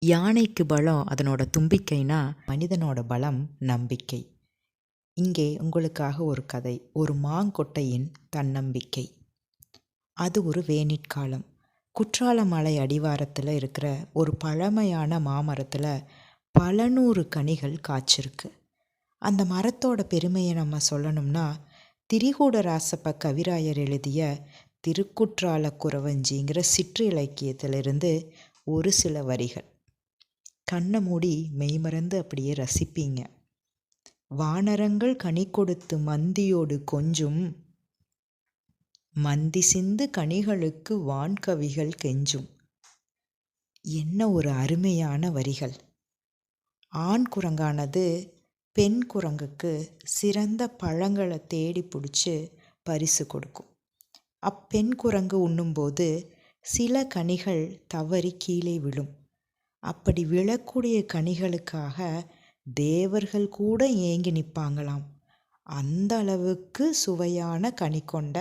யானைக்கு பலம் அதனோட தும்பிக்கைனா மனிதனோட பலம் நம்பிக்கை. இங்கே உங்களுக்காக ஒரு கதை. ஒரு மாங்கொட்டையின் தன்னம்பிக்கை. அது ஒரு வேனிற்காலம். குற்றாலமலை அடிவாரத்தில் இருக்கிற ஒரு பழமையான மாமரத்தில் பல 100 கனிகள் காய்ச்சிருக்கு. அந்த மரத்தோட பெருமையை நம்ம சொல்லணும்னா, திரிகூடராசப்ப கவிராயர் எழுதிய திருக்குற்றால குறவஞ்சிங்கிற சிற்றிலக்கியத்திலிருந்து ஒரு சில வரிகள். கண்ணை மூடி மெய்மறந்து அப்படியே ரசிப்பீங்க. வானரங்கள் கனி கொடுத்து மந்தியோடு கொஞ்சும், மந்தி சிந்து கனிகளுக்கு வான்கவிகள் கெஞ்சும். என்ன ஒரு அருமையான வரிகள்! ஆண் குரங்கானது பெண் குரங்குக்கு சிறந்த பழங்களை தேடி பிடிச்சி பரிசு கொடுக்கும். அப்பெண் குரங்கு உண்ணும்போது சில கனிகள் தவறி கீழே விழும். அப்படி விழக்கூடிய கனிகளுக்காக தேவர்கள் கூட ஏங்கி நிற்பாங்களாம். அந்த அளவுக்கு சுவையான கனி கொண்ட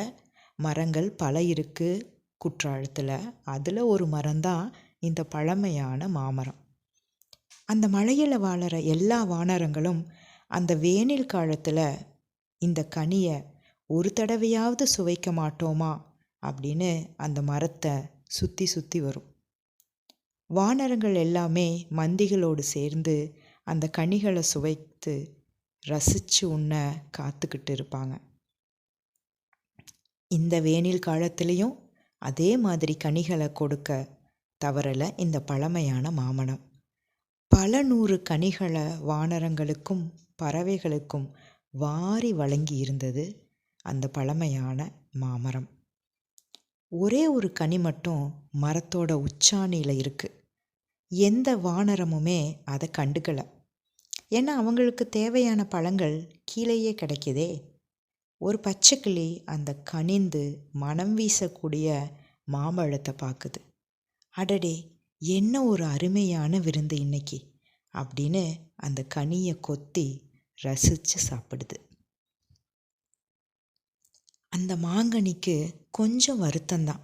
மரங்கள் பல இருக்குது குற்றாலத்தில். அதில் ஒரு மரம்தான் இந்த பழமையான மாமரம். அந்த மலையில் வாழற எல்லா வானரங்களும் அந்த வேனில் காலத்தில் இந்த கனியை ஒரு தடவையாவது சுவைக்க மாட்டோமா அப்படின்னு அந்த மரத்தை சுற்றி சுற்றி வரும். வானரங்கள் எல்லாமே மந்திகளோடு சேர்ந்து அந்த கனிகளை சுவைத்து ரசித்து உண்ண காத்துக்கிட்டு இருப்பாங்க. இந்த வேனில் காலத்திலையும் அதே மாதிரி கனிகளை கொடுக்க தவறலை இந்த பழமையான மாமரம். பல 100 கனிகளை வானரங்களுக்கும் பறவைகளுக்கும் வாரி வழங்கி இருந்தது அந்த பழமையான மாமரம். ஒரே ஒரு கனி மட்டும் மரத்தோட உச்சாணியில் இருக்குது. எந்த வானரமுமே அதை கண்டுக்கலை. ஏன்னா அவங்களுக்கு தேவையான பழங்கள் கீழேயே கிடைக்குதே. ஒரு பச்சைக்கிளி அந்த கனிந்து மனம் வீசக்கூடிய மாம்பழத்தை பார்க்குது. அடடே, என்ன ஒரு அருமையான விருந்து இன்னைக்கு அப்படின்னு அந்த கனியை கொத்தி ரசித்து சாப்பிடுது. அந்த மாங்கனிக்கு கொஞ்சம் வருத்தம்தான்.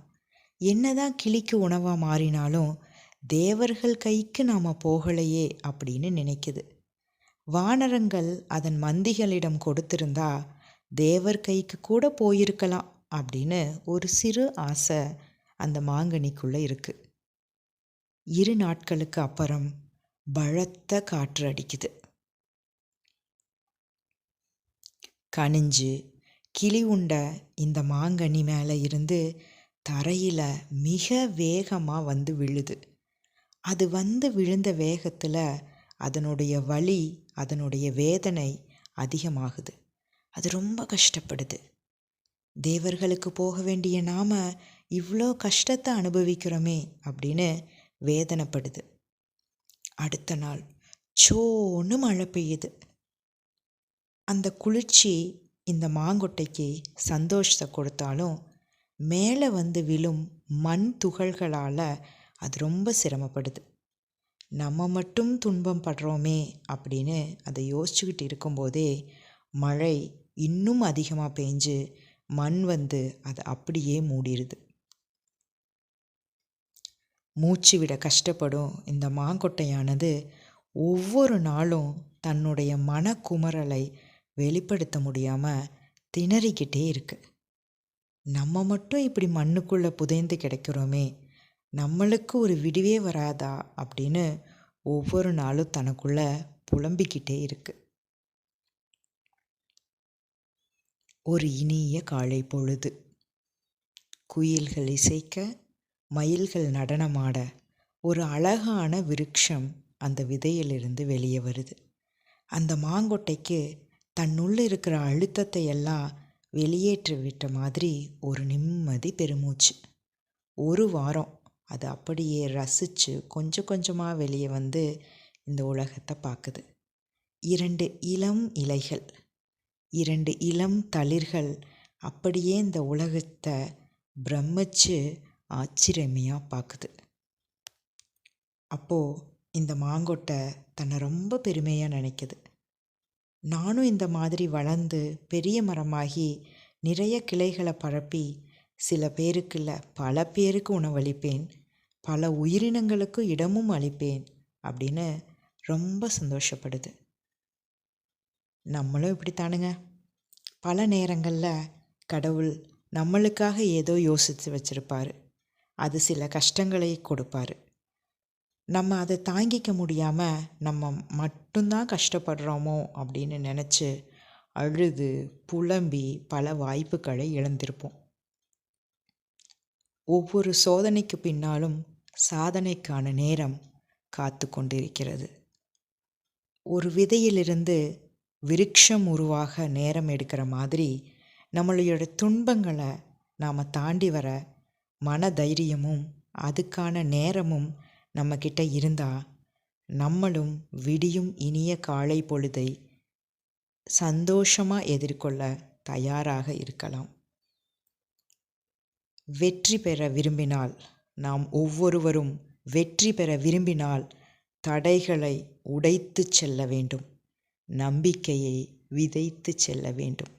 என்னதான் கிளிக்கு உணவாக மாறினாலும் தேவர்கள் கைக்கு நாம் போகலையே அப்படின்னு நினைக்குது. வானரங்கள் அதன் மந்திகளிடம் கொடுத்திருந்தா தேவர் கைக்கு கூட போயிருக்கலாம் அப்படின்னு ஒரு சிறு ஆசை அந்த மாங்கனிக்குள்ளே இருக்குது. 2 நாட்களுக்கு அப்புறம் பலத்த காற்று அடிக்குது. கனிஞ்சு கிளி உண்ட இந்த மாங்கனி மேலே இருந்து தரையில் மிக வேகமாக வந்து விழுது. அது வந்து விழுந்த வேகத்தில் அதனுடைய வலி, அதனுடைய வேதனை அதிகமாகுது. அது ரொம்ப கஷ்டப்படுது. தேவர்களுக்கு போக வேண்டிய நாம் இவ்வளோ கஷ்டத்தை அனுபவிக்கிறோமே அப்படின்னு வேதனைப்படுது. அடுத்த நாள் சோன்னு மழை பெய்யுது. அந்த குளிர்ச்சி இந்த மாங்கொட்டைக்கு சந்தோஷத்தை கொடுத்தாலும் மேலே வந்து விழும் மண் துகள்களால் அது ரொம்ப சிரமப்படுது. நம்ம மட்டும் துன்பம் படுறோமே அப்படின்னு அதை யோசிச்சுக்கிட்டு இருக்கும்போதே மழை இன்னும் அதிகமாக பெஞ்சு மண் வந்து அதை அப்படியே மூடிடுது. மூச்சு விட கஷ்டப்படும் இந்த மாங்கொட்டையானது ஒவ்வொரு நாளும் தன்னுடைய மனக்குமரலை வெளிப்படுத்த முடியாமல் திணறிக்கிட்டே இருக்கு. நம்ம மட்டும் இப்படி மண்ணுக்குள்ளே புதைந்து கிடைக்கிறோமே, நம்மளுக்கு ஒரு விடிவே வராதா அப்படின்னு ஒவ்வொரு நாளும் தனக்குள்ள புலம்பிக்கிட்டே இருக்கு. ஒரு இனிய காலை பொழுது. குயில்கள் இசைக்க, மயில்கள் நடனமாட, ஒரு அழகான விருட்சம் அந்த விதையிலிருந்து வெளியே வருது. அந்த மாங்கொட்டைக்கு தன்னுள்ள இருக்கிற அழுத்தத்தை எல்லாம் வெளியேற்றி விட்ட மாதிரி ஒரு நிம்மதி பெருமூச்சு. ஒரு வாரம் அது அப்படியே ரசித்து கொஞ்சம் கொஞ்சமாக வெளியே வந்து இந்த உலகத்தை பார்க்குது. 2 இளம் இலைகள், 2 இளம் தளிர்கள் அப்படியே இந்த உலகத்தை பிரமிச்சு ஆச்சரியமையாக பார்க்குது. அப்போது இந்த மாங்கொட்டை தன்னை ரொம்ப பெருமையாக நினைக்குது. நானும் இந்த மாதிரி வளர்ந்து பெரிய மரமாகி நிறைய கிளைகளை பரப்பி சில பேருக்கு இல்லை பல பேருக்கு உணவளிப்பேன், பல உயிரினங்களுக்கு இடமும் அளிப்பேன் அப்படின்னு ரொம்ப சந்தோஷப்படுது. நம்மளும் இப்படித்தானுங்க. பல நேரங்களில் கடவுள் நம்மளுக்காக ஏதோ யோசித்து வச்சிருப்பார். அது சில கஷ்டங்களை கொடுப்பார். நம்ம அதை தாங்கிக்க முடியாமல் நம்ம மட்டும்தான் கஷ்டப்படுறோமோ அப்படின்னு நினச்சி அழுது புலம்பி பல வாய்ப்புகளை இழந்திருப்போம். ஒவ்வொரு சோதனைக்கு பின்னாலும் சாதனைக்கான நேரம் காத்து கொண்டிருக்கிறது. ஒரு விதையிலிருந்து விருட்சம் உருவாக நேரம் எடுக்கிற மாதிரி நம்மளுடைய துன்பங்களை நாம் தாண்டி வர மன தைரியமும் அதுக்கான நேரமும் நம்மக்கிட்ட இருந்தால் நம்மளும் விடியும் இனிய காலை பொழுதை சந்தோஷமாக எதிர்கொள்ள தயாராக இருக்கலாம். வெற்றி பெற விரும்பினால், நாம் ஒவ்வொருவரும் வெற்றி பெற விரும்பினால் தடைகளை உடைத்து செல்ல வேண்டும். நம்பிக்கையை விதைத்து செல்ல வேண்டும்.